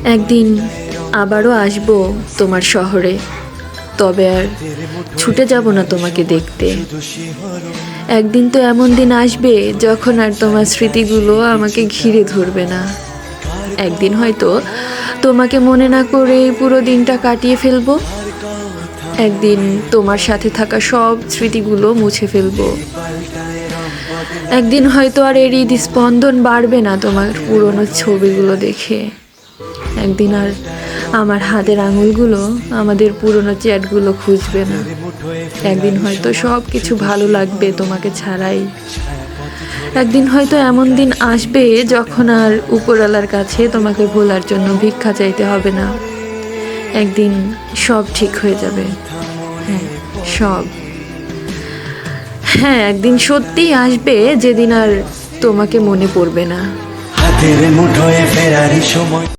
একদিন আবারও আসবো তোমার শহরে, তবে আর ছুটে যাব না তোমাকে দেখতে। একদিন তো এমন দিন আসবে যখন আর তোমার স্মৃতিগুলো আমাকে ঘিরে ধরবে না। একদিন হয়তো তোমাকে মনে না করে পুরো দিনটা কাটিয়ে ফেলবো। একদিন তোমার সাথে থাকা সব স্মৃতিগুলো মুছে ফেলবো। একদিন হয়তো আর এই হৃদস্পন্দন বাড়বে না তোমার পুরনো ছবিগুলো দেখে। একদিন আর আমার হাতের আঙুলগুলো আমাদের পুরনো চ্যাটগুলো খুঁজবে না। একদিন হয়তো সব কিছু ভালো লাগবে তোমাকে ছাড়াই। একদিন হয়তো এমন দিন আসবে যখন আর উপরওয়ালার কাছে তোমাকে ভোলার জন্য ভিক্ষা চাইতে হবে না। একদিন সব ঠিক হয়ে যাবে। হ্যাঁ, সব। হ্যাঁ, একদিন সত্যিই আসবে যেদিন আর তোমাকে মনে পড়বে না। হাতের মুঠোয় ফেরারি সময়।